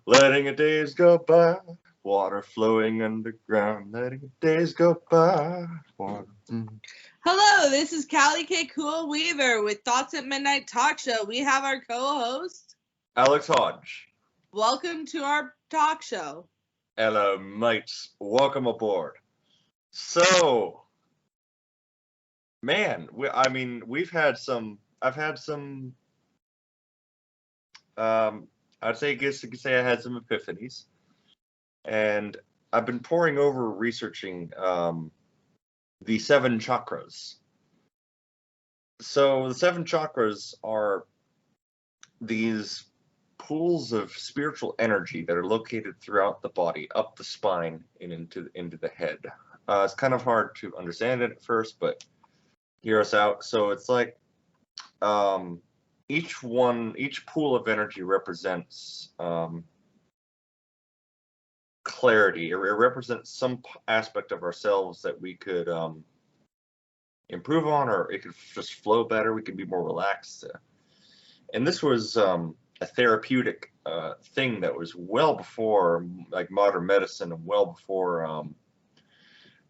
letting the days go by, water flowing underground, letting the days go by. Water. Hello, this is Callie K. Cool Weaver with Thoughts at Midnight Talk Show. We have our co-host, Alex Hodge. Welcome to our talk show. Hello, mates. Welcome aboard. So, man, we've had some. I've had some. Guess you could say I had some epiphanies, and I've been poring over researching the 7 chakras. So the 7 chakras are these pools of spiritual energy that are located throughout the body, up the spine and into the head. It's kind of hard to understand it at first, but hear us out. So it's like each pool of energy represents clarity. It represents some aspect of ourselves that we could improve on, or it could just flow better. We could be more relaxed. And this was a therapeutic thing that was well before like modern medicine, and well before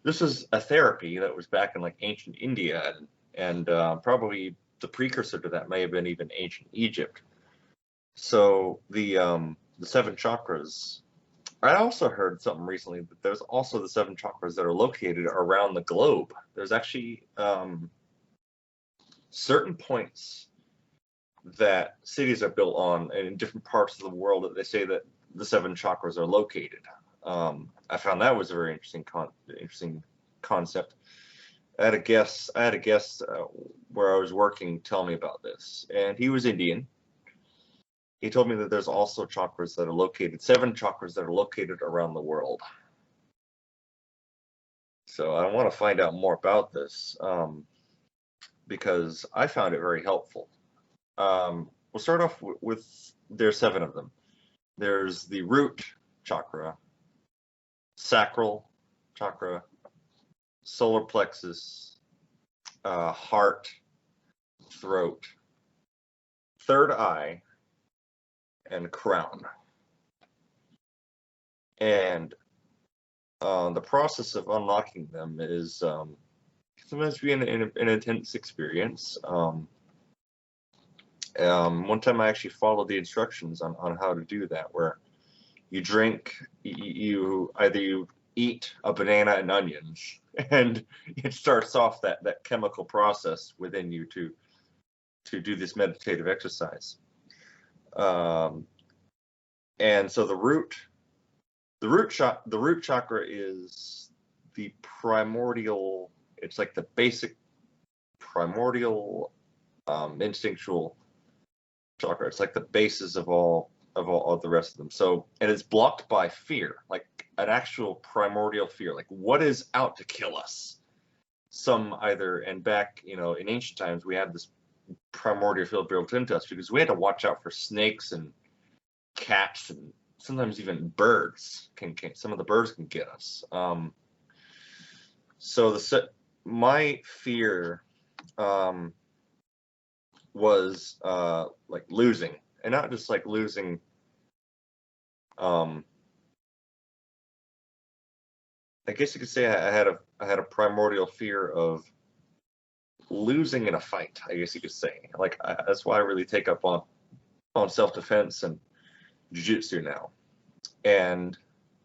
this was a therapy that was back in like ancient India, and probably the precursor to that may have been even ancient Egypt. So the 7 chakras. I also heard something recently that there's also the 7 chakras that are located around the globe. There's actually certain points that cities are built on, and in different parts of the world that they say that the 7 chakras are located. I found that was a very interesting concept. I had a guest where I was working tell me about this, and he was Indian. He told me that there's also chakras that are located, 7 chakras that are located around the world. So I want to find out more about this because I found it very helpful. We'll start off with there's 7 of them. There's the root chakra, sacral chakra, solar plexus, heart, throat, third eye, and crown. And the process of unlocking them is sometimes be an intense experience. One time I actually followed the instructions on how to do that, where you drink, you eat a banana and onions, and it starts off that chemical process within you to do this meditative exercise. And so the root chakra is the primordial. It's like the basic primordial instinctual chakra. It's like the basis of all of the rest of them. So, and it's blocked by fear, like an actual primordial fear, like what is out to kill us. And back, in ancient times, we had this primordial fear built into us because we had to watch out for snakes and cats, and sometimes even birds some of the birds can get us. So my fear was like losing, and not just like losing I guess you could say I had a primordial fear of losing in a fight, I guess you could say. Like that's why I really take up on self-defense and jiu-jitsu now, and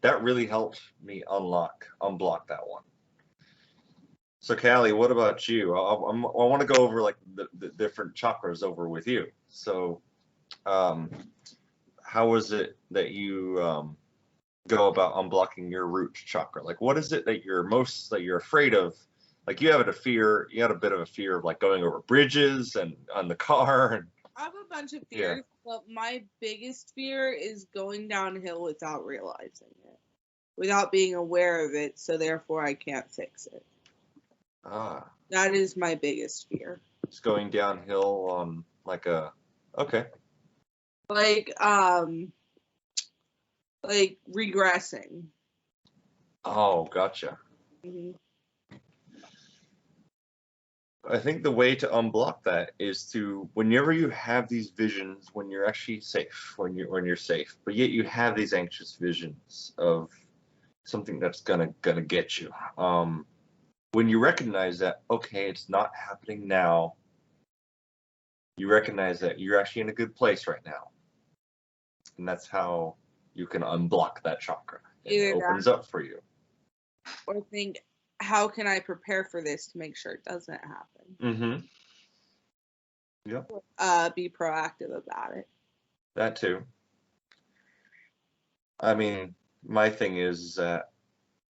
that really helped me unblock that one. So Callie, what about you? I want to go over like the different chakras over with you. So how is it that you go about unblocking your root chakra? Like what is it that you're afraid of? Like you had a bit of a fear of like going over bridges and on the car, and I have a bunch of fears, but my biggest fear is going downhill without realizing it, without being aware of it, so therefore I can't fix it. That is my biggest fear. It's going downhill on like like regressing. Oh, gotcha. Mm-hmm. I think the way to unblock that is to, whenever you have these visions, when you're actually safe, when you're safe, but yet you have these anxious visions of something that's gonna get you. When you recognize that, okay, it's not happening now, you recognize that you're actually in a good place right now, and that's how you can unblock that chakra. It opens up for you. Or think, how can I prepare for this to make sure it doesn't happen? Mm-hmm. Yep. Be proactive about it. That too. I mean, my thing is that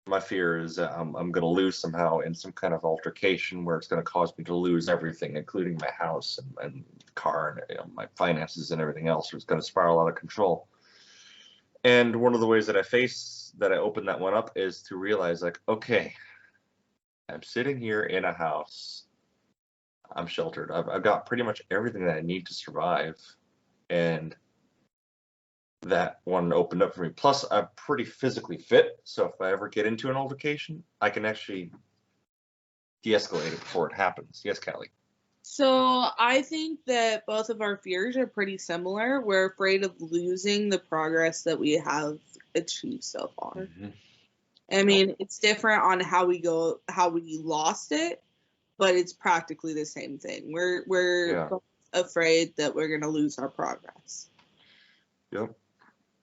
my fear is that I'm going to lose somehow in some kind of altercation where it's going to cause me to lose everything, including my house and car and my finances and everything else. It's going to spiral out of control. And one of the ways that I open that one up is to realize, like, okay, I'm sitting here in a house. I'm sheltered. I've got pretty much everything that I need to survive. And that one opened up for me. Plus, I'm pretty physically fit, so if I ever get into an altercation, I can actually de-escalate it before it happens. Yes, Callie. So I think that both of our fears are pretty similar. We're afraid of losing the progress that we have achieved so far. Mm-hmm. I mean, it's different on how we lost it, but it's practically the same thing. We're afraid that we're going to lose our progress. Yep.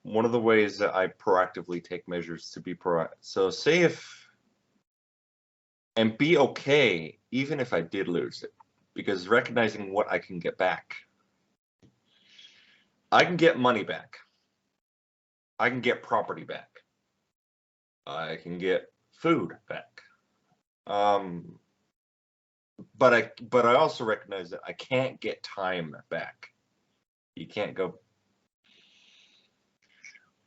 One of the ways that I proactively take measures to be proactive. So and be okay even if I did lose it, because recognizing what I can get back. I can get money back. I can get property back. I can get food back. But I also recognize that I can't get time back. You can't go.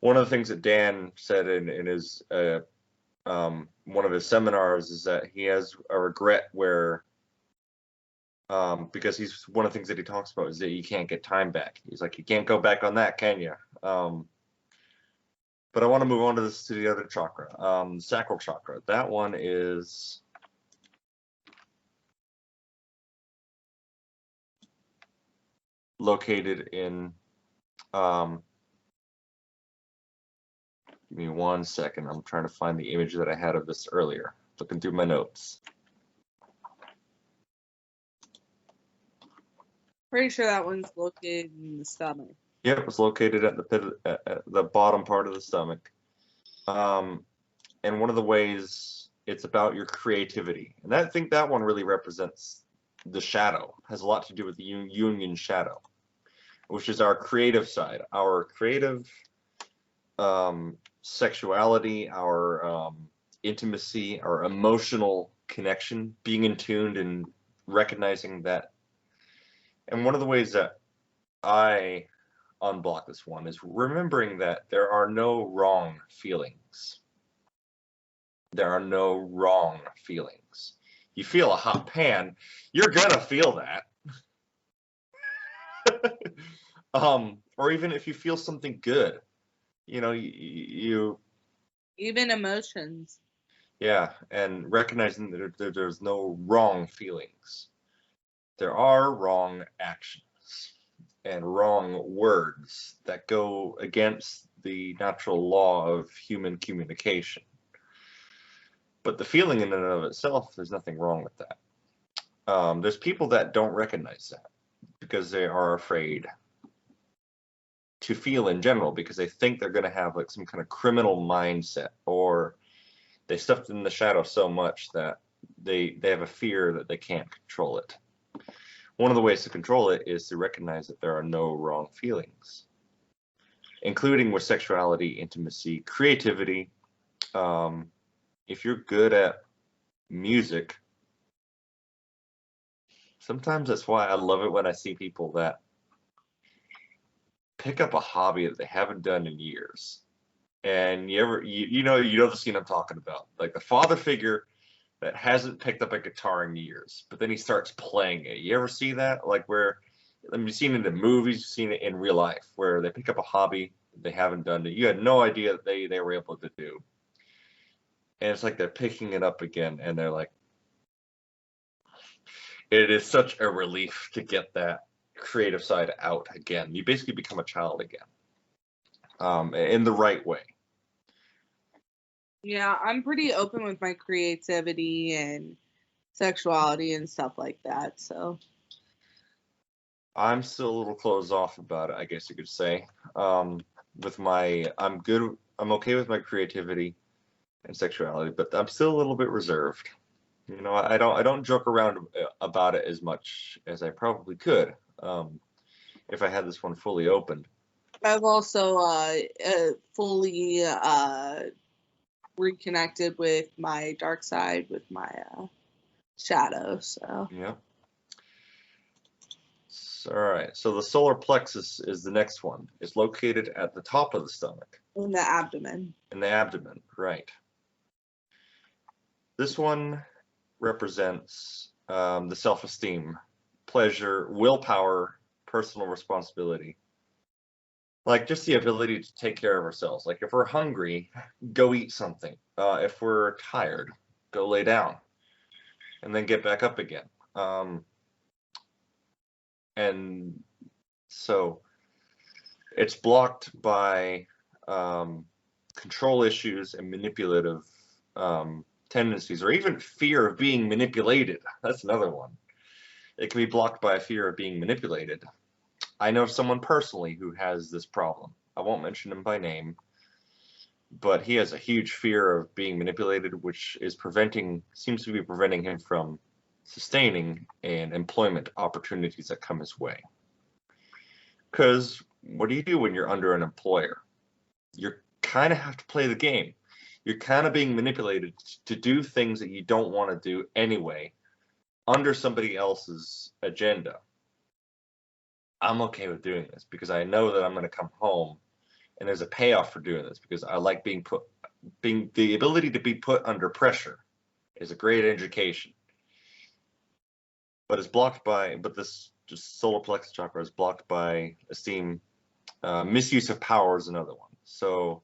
One of the things that Dan said in his one of his seminars is that he has a regret where because one of the things that he talks about is that you can't get time back. He's like, you can't go back on that, can you? But I want to move on to the other chakra, sacral chakra. That one is located in give me 1 second. I'm trying to find the image that I had of this earlier, looking through my notes. Pretty sure that one's located in the stomach. Yep, it's located at the pit, at the bottom part of the stomach. And one of the ways it's about your creativity, and I think that one really represents the shadow. Has a lot to do with the Jungian shadow, which is our creative side, our creative sexuality, our intimacy, our emotional connection, being in tune and recognizing that. And one of the ways that I unblock this one is remembering that there are no wrong feelings. There are no wrong feelings. You feel a hot pan, you're gonna feel that. Or even if you feel something good, you even emotions. Yeah, and recognizing that there's no wrong feelings. There are wrong actions and wrong words that go against the natural law of human communication. But the feeling in and of itself, there's nothing wrong with that. There's people that don't recognize that because they are afraid to feel in general, because they think they're going to have like some kind of criminal mindset, or they stuffed in the shadow so much that they have a fear that they can't control it. One of the ways to control it is to recognize that there are no wrong feelings, including with sexuality, intimacy, creativity. If you're good at music, sometimes that's why I love it when I see people that pick up a hobby that they haven't done in years. And you know the scene I'm talking about, like the father figure that hasn't picked up a guitar in years, but then he starts playing it. You ever see that? Like where, you've seen it in movies, you've seen it in real life, where they pick up a hobby they haven't done it. You had no idea that they were able to do. And it's like they're picking it up again, and they're like, it is such a relief to get that creative side out again. You basically become a child again, in the right way. Yeah, I'm pretty open with my creativity and sexuality and stuff like that. So I'm still a little closed off about it, I guess you could say. I'm okay with my creativity and sexuality, but I'm still a little bit reserved. You know, I don't joke around about it as much as I probably could, if I had this one fully opened. I've also fully reconnected with my dark side, with my shadow. So Yeah. All right. So the solar plexus is the next one. It's located at the top of the stomach. in the abdomen. In the abdomen, right. This one represents the self-esteem, pleasure, willpower, personal responsibility. Like just the ability to take care of ourselves. Like if we're hungry, go eat something. If we're tired, go lay down and then get back up again. And so it's blocked by control issues and manipulative tendencies, or even fear of being manipulated. That's another one. It can be blocked by a fear of being manipulated. I know someone personally who has this problem. I won't mention him by name, but he has a huge fear of being manipulated, which seems to be preventing him from sustaining and employment opportunities that come his way. Because what do you do when you're under an employer? You kind of have to play the game. You're kind of being manipulated to do things that you don't want to do anyway, under somebody else's agenda. I'm okay with doing this because I know that I'm going to come home and there's a payoff for doing this, because I like being the ability to be put under pressure is a great education. But it's blocked by, this just solar plexus chakra is blocked by esteem. Misuse of power is another one. So,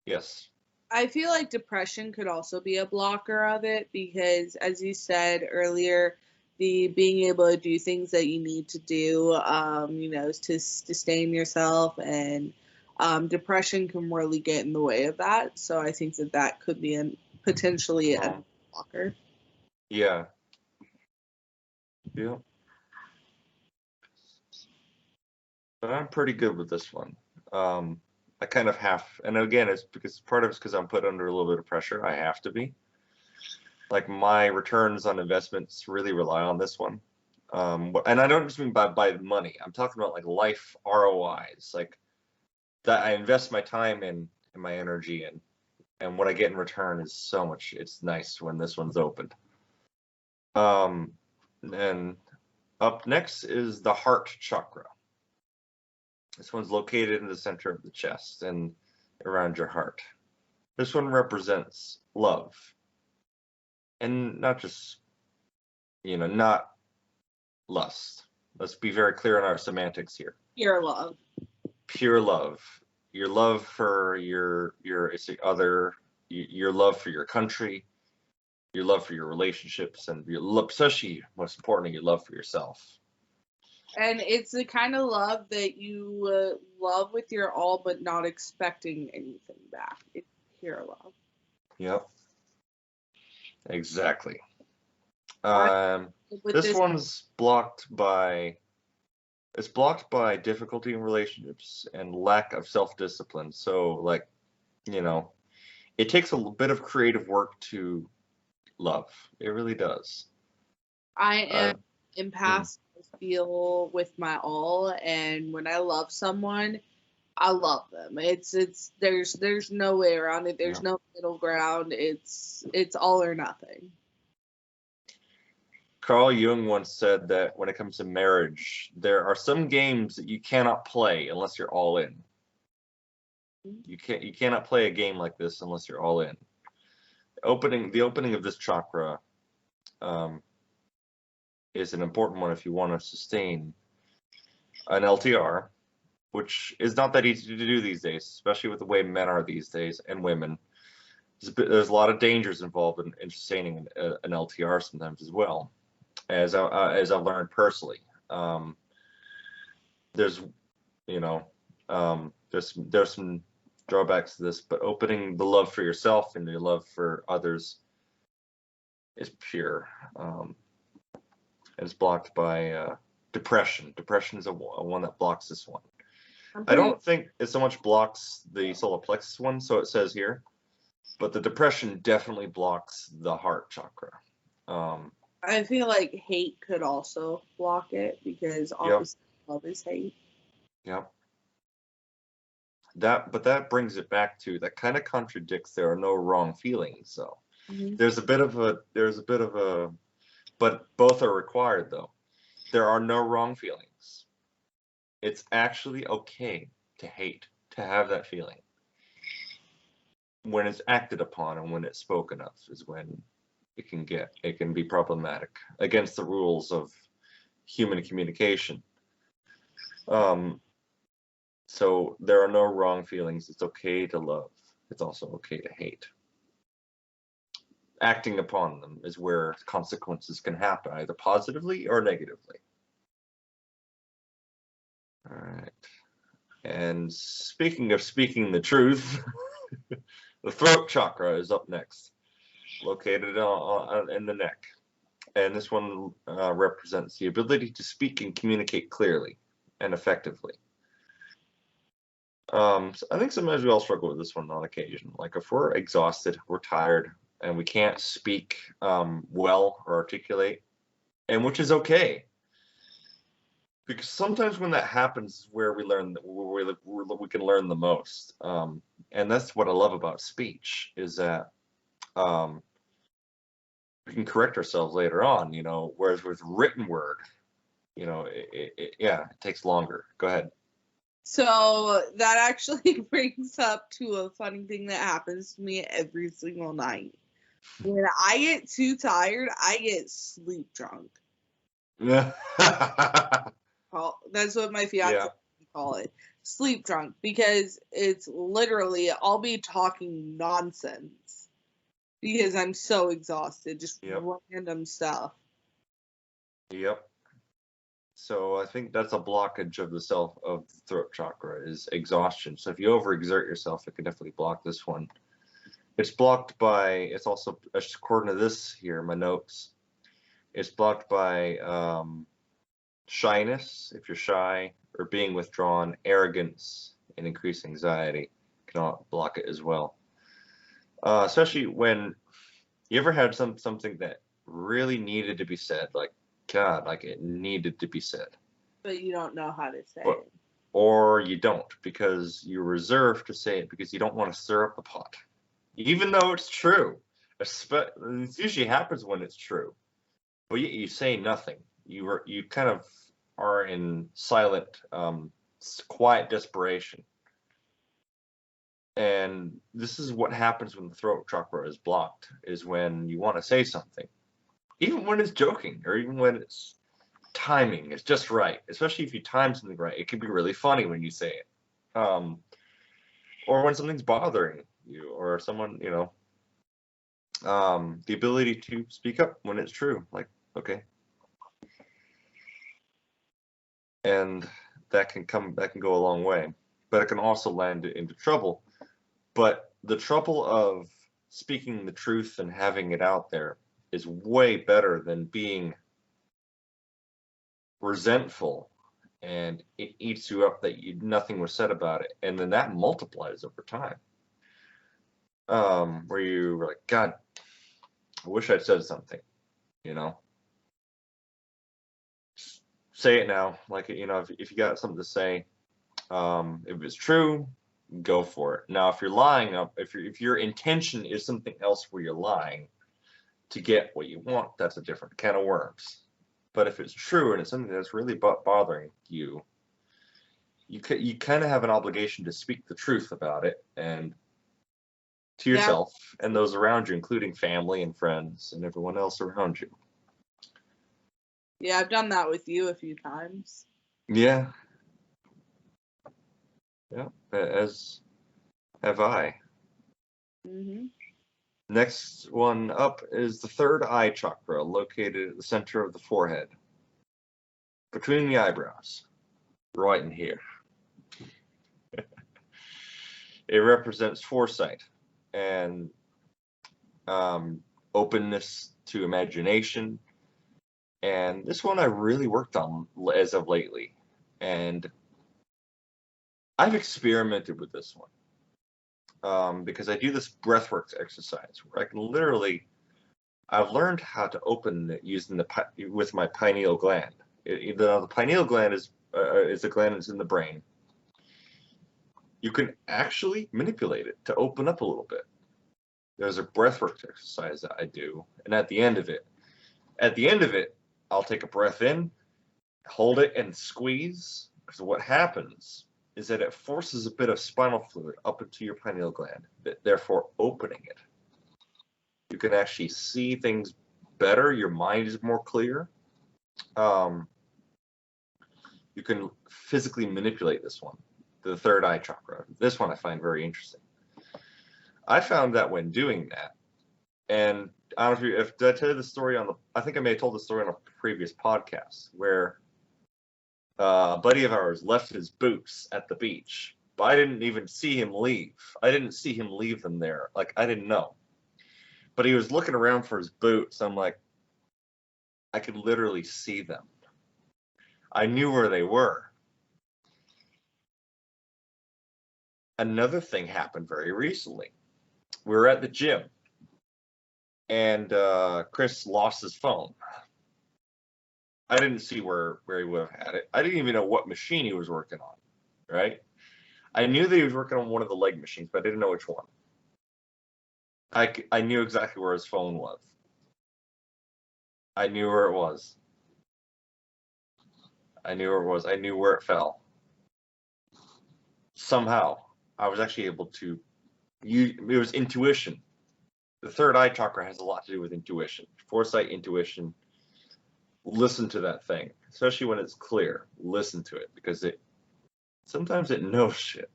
yes. I feel like depression could also be a blocker of it because, as you said earlier, the being able to do things that you need to do, to sustain yourself, and depression can really get in the way of that. So I think that could be potentially a blocker. Yeah. Yeah. But I'm pretty good with this one. I kind of and again, it's because I'm put under a little bit of pressure. I have to be. Like my returns on investments really rely on this one. And I don't just mean by money. I'm talking about like life ROIs, like that I invest my time in and my energy in, and what I get in return is so much. It's nice when this one's opened. And up next is the heart chakra. This one's located in the center of the chest and around your heart. This one represents love. And not just, not lust. Let's be very clear on our semantics here. Pure love. Pure love. Your love for your love for your country, your love for your relationships, and your love, especially most importantly, your love for yourself. And it's the kind of love that you love with your all, but not expecting anything back. It's pure love. Yep. Exactly. This one's blocked by difficulty in relationships and lack of self-discipline. So, it takes a bit of creative work to love. It really does. I am impassive. Feel with my all, and when I love someone, I love them. There's no way around it. There's no middle ground. It's all or nothing. Carl Jung once said that when it comes to marriage, there are some games that you cannot play unless you're all in. You cannot play a game like this unless you're all in. The opening of this chakra is an important one if you want to sustain an LTR, which is not that easy to do these days, especially with the way men are these days and women. There's a lot of dangers involved in sustaining an LTR sometimes as well. as I've learned personally. There's, you know, there's some drawbacks to this, but opening the love for yourself and your love for others is pure. And it's blocked by depression. Depression is a one that blocks this one. I don't think it so much blocks the solar plexus one, so it says here, but the depression definitely blocks the heart chakra. I feel like hate could also block it because opposite love is hate. Yep. But that brings it back to, that kind of contradicts there are no wrong feelings. So there's a bit of a, but both are required though. There are no wrong feelings. It's actually okay to hate, to have that feeling. When it's acted upon and when it's spoken of is when it can be problematic, against the rules of human communication. So there are no wrong feelings. It's okay to love. It's also okay to hate. Acting upon them is where consequences can happen, either positively or negatively. All right. And speaking of speaking the truth, the throat chakra is up next, located in the neck. And this one represents the ability to speak and communicate clearly and effectively. So I think sometimes we all struggle with this one on occasion. Like if we're exhausted, we're tired, and we can't speak well or articulate, and which is okay. Because sometimes when that happens is where we learn, we can learn the most. And that's what I love about speech, is that we can correct ourselves later on, you know, whereas with written word, you know, it takes longer. Go ahead. So that actually brings up to a funny thing that happens to me every single night. When I get too tired, I get sleep drunk. That's what my fiance call it, sleep drunk, because it's literally, I'll be talking nonsense because I'm so exhausted, just random stuff. Yep. So I think that's a blockage of the throat chakra, is exhaustion. So if you overexert yourself, it can definitely block this one. It's blocked by, it's also, according to this here, my notes, it's blocked by shyness, if you're shy, or being withdrawn, arrogance, and increased anxiety can block it as well. Especially when you ever had something that really needed to be said, like, God, like it needed to be said. But you don't know how to say it. Or you don't, because you're reserved to say it because you don't want to stir up the pot. Even though it's true. It usually happens when it's true. But you say nothing. You kind of are in silent, quiet desperation. And this is what happens when the throat chakra is blocked, is when you want to say something. Even when it's joking, or even when it's timing is just right, especially if you time something right, it can be really funny when you say it. Or when something's bothering you, or someone, you know, the ability to speak up when it's true, like, okay. And that can go a long way, but it can also land into trouble. But the trouble of speaking the truth and having it out there is way better than being resentful and it eats you up that nothing was said about it, and then that multiplies over time. Where you were like, God, I wish I'd said something, you know. Say it now, like, you know, if you got something to say, if it's true, go for it. Now, if you're lying, if your intention is something else where you're lying to get what you want, that's a different can of worms. But if it's true and it's something that's really bothering you, you kind of have an obligation to speak the truth about it, and to yourself and those around you, including family and friends and everyone else around you. Yeah, I've done that with you a few times. Yeah. Yeah, as have I. Next one up is the third eye chakra, located at the center of the forehead, between the eyebrows, right in here. It represents foresight and openness to imagination. And this one I really worked on as of lately. And I've experimented with this one because I do this breathwork exercise where I can literally, I've learned how to open it using with my pineal gland. The pineal gland is a gland that's in the brain. You can actually manipulate it to open up a little bit. There's a breathwork exercise that I do, and at the end of it, I'll take a breath in, hold it, and squeeze. Because what happens is that it forces a bit of spinal fluid up into your pineal gland, therefore opening it. You can actually see things better. Your mind is more clear. You can physically manipulate this one, the third eye chakra. This one I find very interesting. I found that when doing that, and I don't know if did I tell you the story I think I may have told the story on a previous podcast where a buddy of ours left his boots at the beach, but I didn't even see him leave. I didn't see him leave them there. Like, I didn't know. But he was looking around for his boots. I'm like, I could literally see them. I knew where they were. Another thing happened very recently. We were at the gym, and Chris lost his phone. I didn't see where he would have had it. I didn't even know what machine he was working on, right? I knew that he was working on one of the leg machines, but I didn't know which one. I knew exactly where his phone was. I knew where it was. I knew where it was. I knew where it fell. Somehow, I was actually able to it was intuition. The third eye chakra has a lot to do with intuition. Foresight, intuition. Listen to that thing, especially when it's clear. Listen to it because sometimes it knows shit.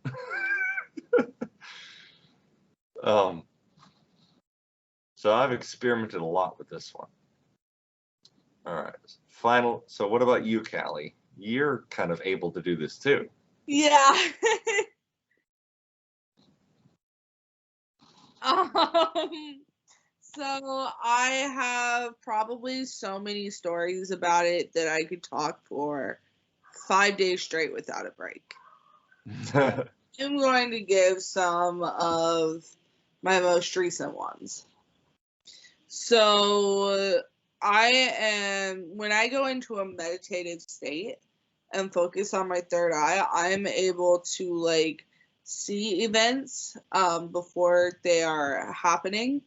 So I've experimented a lot with this one. All right, final. So what about you, Callie? You're kind of able to do this too. Yeah. So I have probably so many stories about it that I could talk for 5 days straight without a break. I'm going to give some of my most recent ones. So when I go into a meditative state and focus on my third eye, I'm able to like see events before they are happening.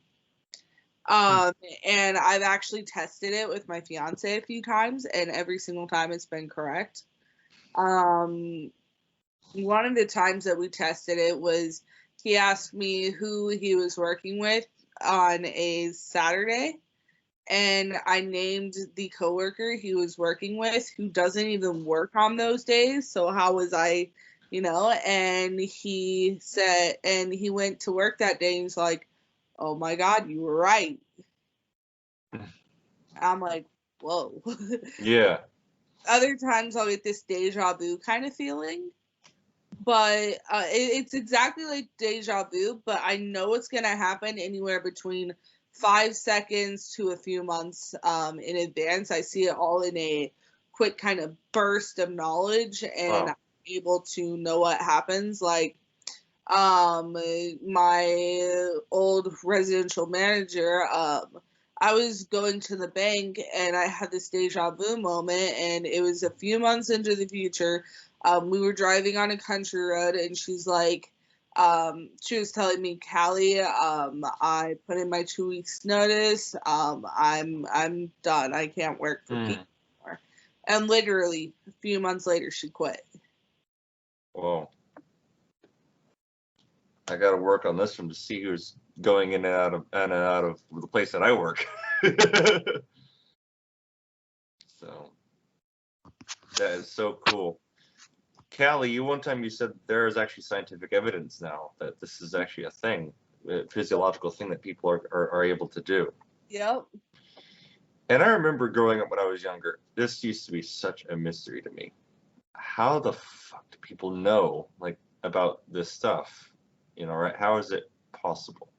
And I've actually tested it with my fiance a few times, and every single time it's been correct. One of the times that we tested it was he asked me who he was working with on a Saturday, and I named the coworker he was working with who doesn't even work on those days. So how was I, and he said, and he went to work that day and he's like, "Oh my God, you were right." I'm like, whoa. Yeah. Other times I'll get this deja vu kind of feeling, but it's exactly like deja vu, but I know it's going to happen anywhere between 5 seconds to a few months in advance. I see it all in a quick kind of burst of knowledge, and I'm able to know what happens. Like, my old residential manager, I was going to the bank and I had this deja vu moment, and it was a few months into the future. We were driving on a country road, and she's like, she was telling me, "Callie, I put in my 2 weeks notice. I'm done. I can't work for people anymore." And literally a few months later, she quit. Whoa. I got to work on this one to see who's going in and out of the place that I work. So that is so cool. Callie, one time you said there is actually scientific evidence now that this is actually a thing. physiological thing that people are able to do. Yep. And I remember growing up when I was younger, this used to be such a mystery to me. How the fuck do people know, like, about this stuff? You know, right? How is it possible?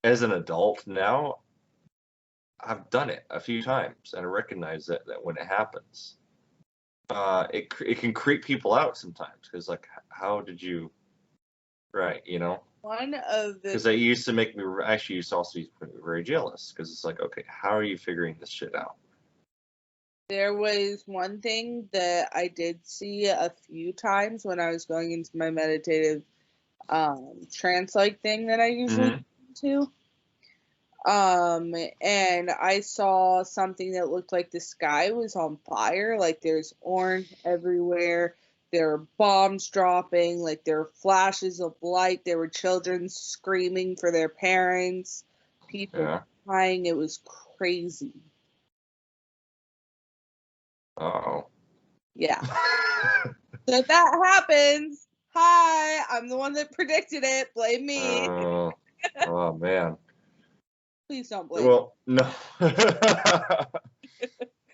As an adult now, I've done it a few times, and I recognize that when it happens, it can creep people out sometimes, because, like, how did you, right? You know. One of the, because that used to make me actually used to also be very jealous, because it's like, okay, how are you figuring this shit out? there was one thing that I did see a few times when I was going into my meditative trance-like thing that I usually do. And I saw something that looked like the sky was on fire, like there's orange everywhere, there are bombs dropping, like there are flashes of light, there were children screaming for their parents, people crying. It was crazy. Uh-oh. Yeah. So if that happens, hi, I'm the one that predicted it. Blame me. Oh man. Please don't blame me. No.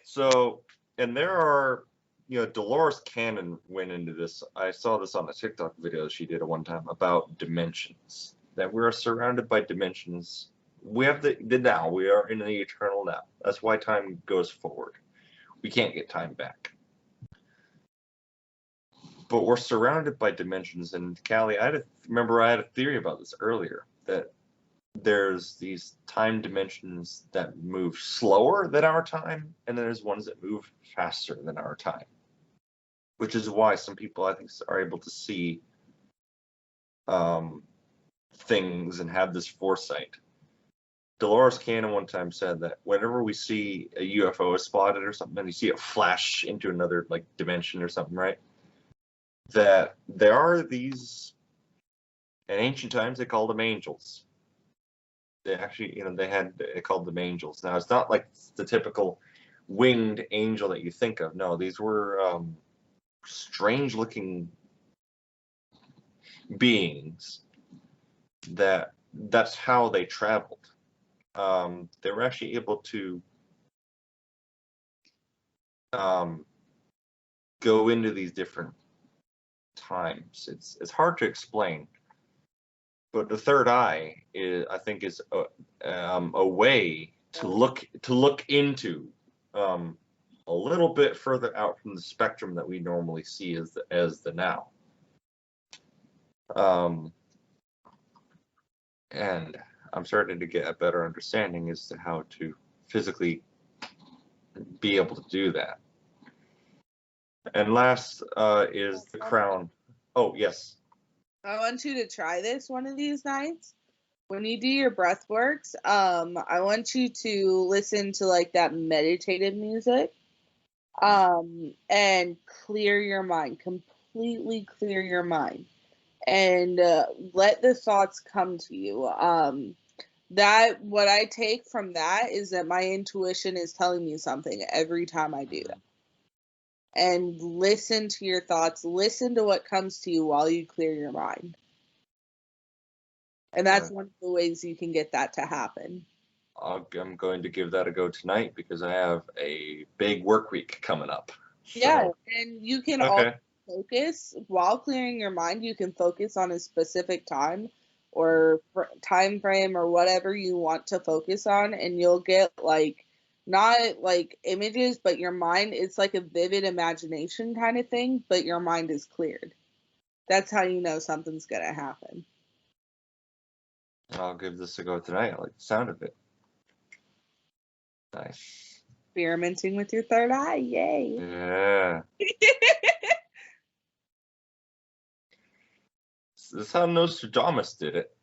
So, and there are, Dolores Cannon went into this. I saw this on a TikTok video she did at one time about dimensions. That we are surrounded by dimensions. We have the now. We are in the eternal now. That's why time goes forward. We can't get time back. But we're surrounded by dimensions. And Callie, I had a theory about this earlier, that there's these time dimensions that move slower than our time, and then there's ones that move faster than our time. Which is why some people, I think, are able to see things and have this foresight. Dolores Cannon one time said that whenever we see a UFO spotted or something, and you see it flash into another, like, dimension or something, right? That there are these, in ancient times they called them angels. They actually, they called them angels. Now, it's not like the typical winged angel that you think of. No, these were strange looking beings that's how they traveled. They were actually able to go into these different times. It's hard to explain, but the third eye I think is a way to look into a little bit further out from the spectrum that we normally see as the now. And I'm starting to get a better understanding as to how to physically be able to do that. And last is the crown. Oh, yes. I want you to try this one of these nights. When you do your breath works, I want you to listen to, like, that meditative music, and clear your mind, completely clear your mind, and let the thoughts come to you. That what I take from that is that my intuition is telling me something every time I do that. And listen to your thoughts, listen to what comes to you while you clear your mind. And that's one of the ways you can get that to happen. I'm going to give that a go tonight, because I have a big work week coming up. Yeah, and you can also focus while clearing your mind. You can focus on a specific time or time frame or whatever you want to focus on, and you'll get, like, not like images, but your mind, it's like a vivid imagination kind of thing, but your mind is cleared. That's how you know something's gonna happen. I'll give this a go tonight. I like the sound of it. Nice. Experimenting with your third eye, yay. Yeah. This is how Nostradamus did it.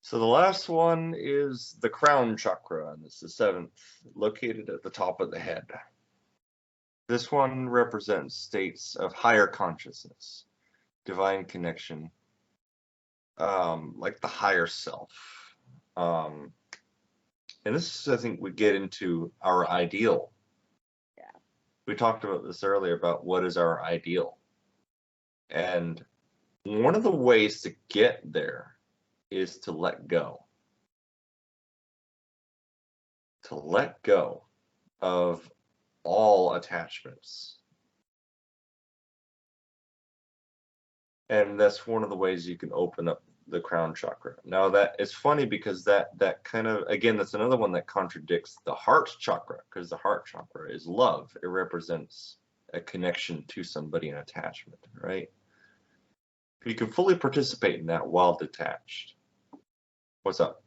So the last one is the crown chakra, and it's the 7th, located at the top of the head. This one represents states of higher consciousness, divine connection, like the higher self. And this, I think, we get into our ideal. Yeah. We talked about this earlier, about what is our ideal. And one of the ways to get there is to let go. To let go of all attachments. And that's one of the ways you can open up the crown chakra. Now that it's funny because that kind of, again, that's another one that contradicts the heart chakra, because the heart chakra is love. It represents a connection to somebody, an attachment, right? You can fully participate in that while detached. What's up?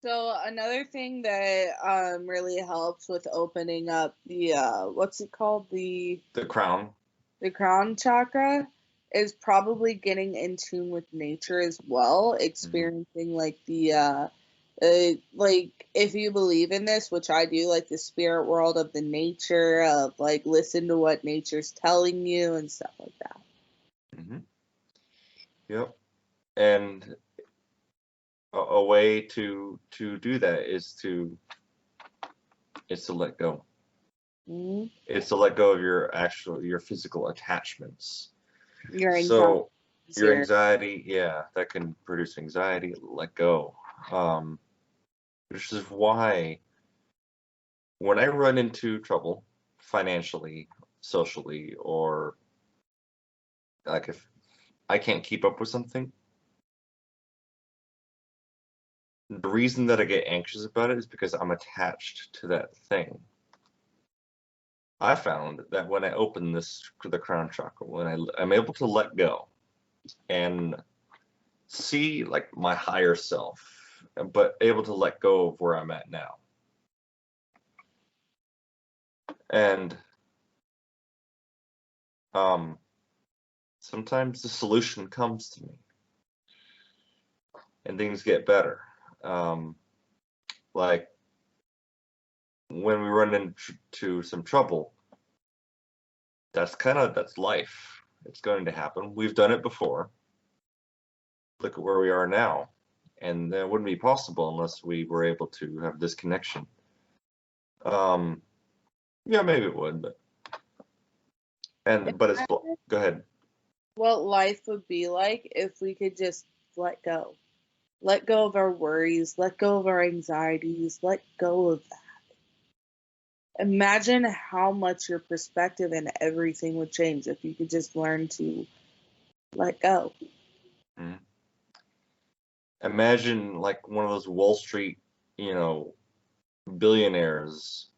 So another thing that really helps with opening up the what's it called, the crown chakra, is probably getting in tune with nature as well, experiencing like the like, if you believe in this, which I do, like the spirit world of the nature, of like listen to what nature's telling you and stuff like that. Yep. And a way to do that is to let go. It's to let go of your physical attachments. Your anxiety, yeah, that can produce anxiety. Let go. Which is why when I run into trouble financially, socially, or like if I can't keep up with something, the reason that I get anxious about it is because I'm attached to that thing. I found that when I open the crown chakra, when I'm able to let go and see like my higher self, but able to let go of where I'm at now. And sometimes the solution comes to me and things get better. Like when we run into some trouble, that's life. It's going to happen. We've done it before. Look at where we are now. And that wouldn't be possible unless we were able to have this connection. Yeah, maybe it would, but it's go ahead. What life would be like if we could just let go. Let go of our worries, let go of our anxieties, let go of that. Imagine how much your perspective and everything would change if you could just learn to let go. Imagine like one of those Wall Street, billionaires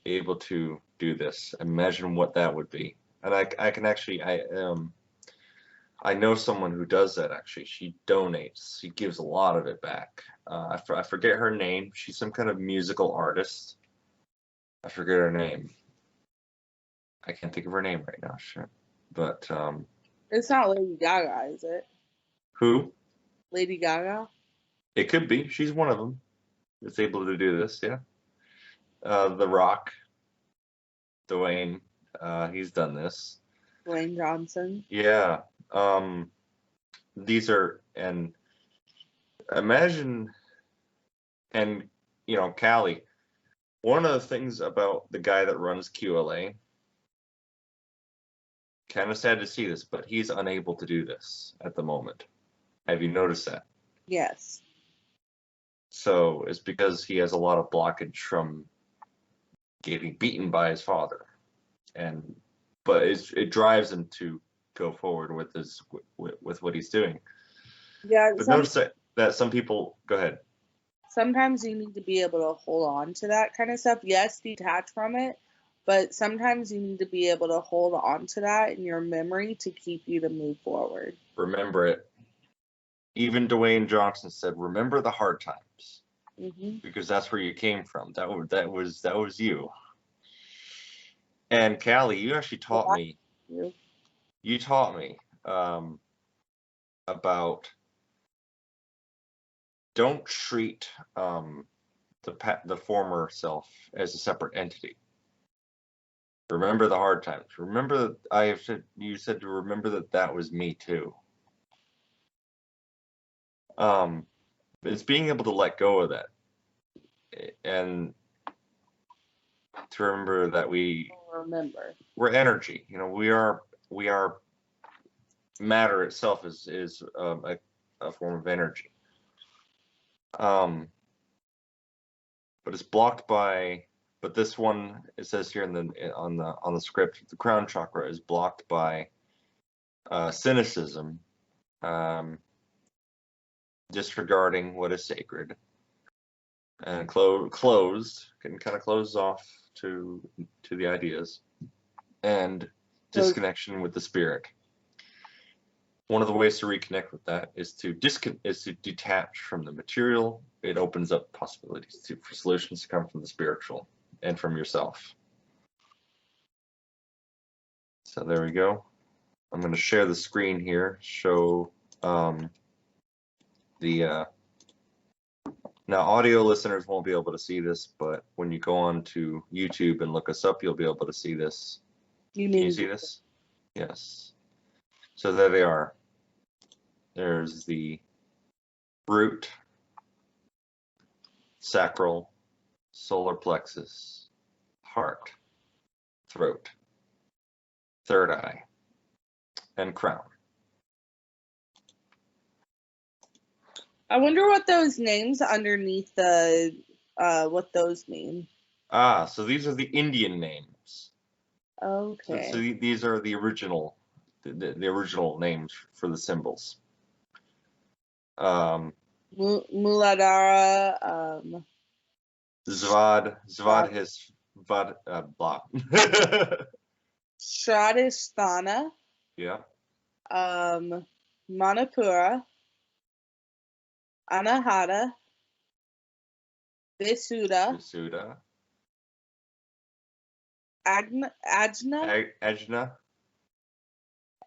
able to do this. Imagine what that would be. And I can actually, I know someone who does that actually. She donates. She gives a lot of it back. I forget her name. She's some kind of musical artist. I forget her name. I can't think of her name right now. Shit. But it's not Lady Gaga, is it? Who? Lady Gaga? It could be. She's one of them that's able to do this, yeah. The Rock. Dwayne. He's done this. Dwayne Johnson. Yeah. These are, and imagine, and Callie, one of the things about the guy that runs QLA, kind of sad to see this, but he's unable to do this at the moment. Have you noticed that? Yes. So it's because he has a lot of blockage from getting beaten by his father, but it drives him to go forward with what he's doing. Yeah. But notice that some people, go ahead. Sometimes you need to be able to hold on to that kind of stuff. Yes, detach from it, but sometimes you need to be able to hold on to that in your memory to keep you to move forward. Remember it. Even Dwayne Johnson said, "Remember the hard times," because that's where you came from. That was you. And Callie, you actually taught me. You taught me about don't treat the former self as a separate entity. Remember the hard times. Remember that you said to remember that was me too. It's being able to let go of that and to remember that we're energy. We are matter itself is a form of energy. But it's blocked by. But this one, it says here on the script, the crown chakra is blocked by cynicism, disregarding what is sacred, and closed, can kind of close off to the ideas, and disconnection with the spirit. One of the ways to reconnect with that is to detach from the material. It opens up possibilities for solutions to come from the spiritual and from yourself. So there we go. I'm going to share the screen here, show now audio listeners won't be able to see this, but when you go on to YouTube and look us up, you'll be able to see this. Can you see this? Yes. So there they are. There's the root, sacral, solar plexus, heart, throat, third eye, and crown. I wonder what those names underneath what those mean. So these are the Indian names. Okay. So these are the original, the original names for the symbols. Muladhara, Svadhisthana, blah. Shradhisthana. Yeah. Manipura, Anahata, Visuddha, Ajna,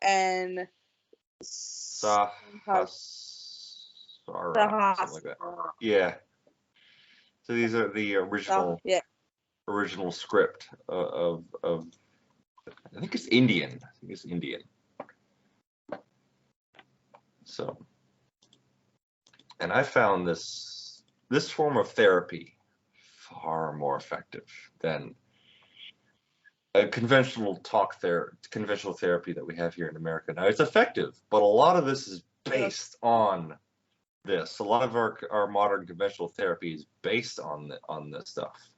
and Sahasrara, something like that. Yeah. So these are the original script of I think it's Indian. So, and I found this form of therapy far more effective than a conventional therapy that we have here in America. Now it's effective, but a lot of this is based on this. A lot of our modern conventional therapy is based on this stuff.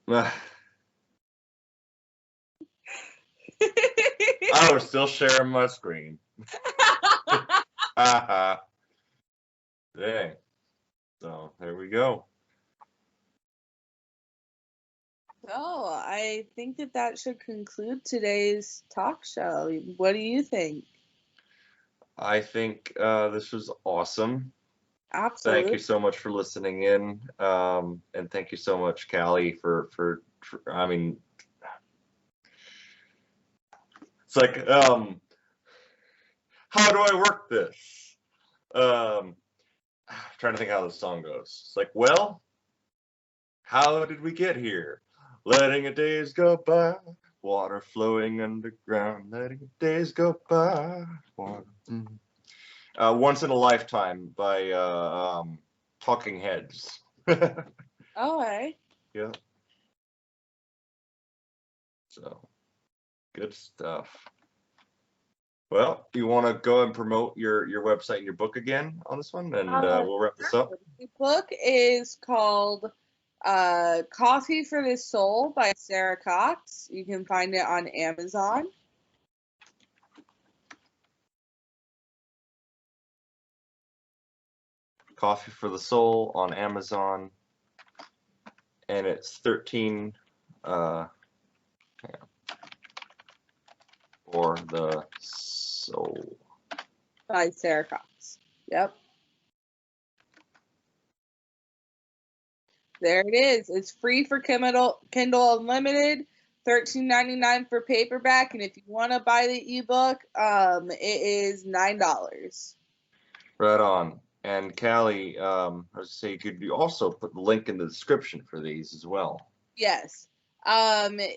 I was still sharing my screen. Dang. So there we go. Oh, I think that should conclude today's talk show. What do you think? I think this was awesome. Absolutely. Thank you so much for listening in, and thank you so much, Callie, for I mean, it's like, how do I work this? I'm trying to think how the song goes. It's like, well, how did we get here? Letting the days go by, water flowing underground. Letting the days go by, water. Once in a Lifetime by Talking Heads. Okay. Yeah. So, good stuff. Well, you want to go and promote your website and your book again on this one, and we'll wrap this up. The book is called Coffee for the Soul by Sarah Cox. You can find it on Amazon. Coffee for the Soul on Amazon, and it's 13 for the Soul by Sarah Cox. Yep. There it is. It's free for Kindle Unlimited, $13.99 for paperback, and if you want to buy the ebook, it is $9. Right on. And Callie, I was gonna say you could also put the link in the description for these as well. Yes. The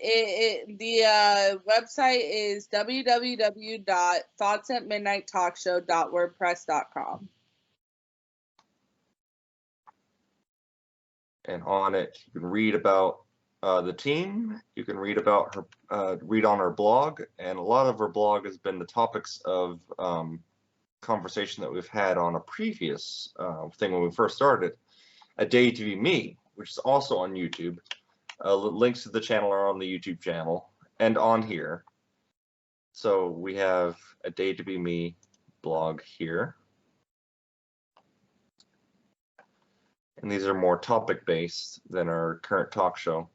website is www.thoughtsatmidnighttalkshow.wordpress.com. And on it, you can read about the team. You can read about her, read on her blog, and a lot of her blog has been the topics of conversation that we've had on a previous thing when we first started, A Day to Be Me, which is also on YouTube. Links to the channel are on the YouTube channel and on here. So we have A Day to Be Me blog here. And these are more topic-based than our current talk show.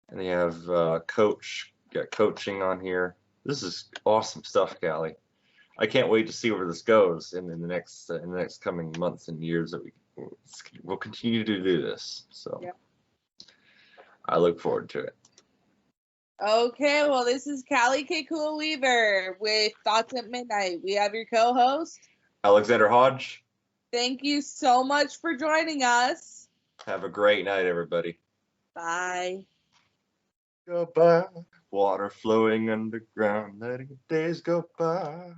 And they have got coaching on here. This is awesome stuff, Callie. I can't wait to see where this goes in the next coming months and years that we'll continue to do this. So yeah. I look forward to it. Okay, well, this is Callie Kekua Weaver with Thoughts at Midnight. We have your co-host, Alexander Hodge. Thank you so much for joining us. Have a great night, everybody. Bye. Goodbye. Water flowing underground, letting days go by.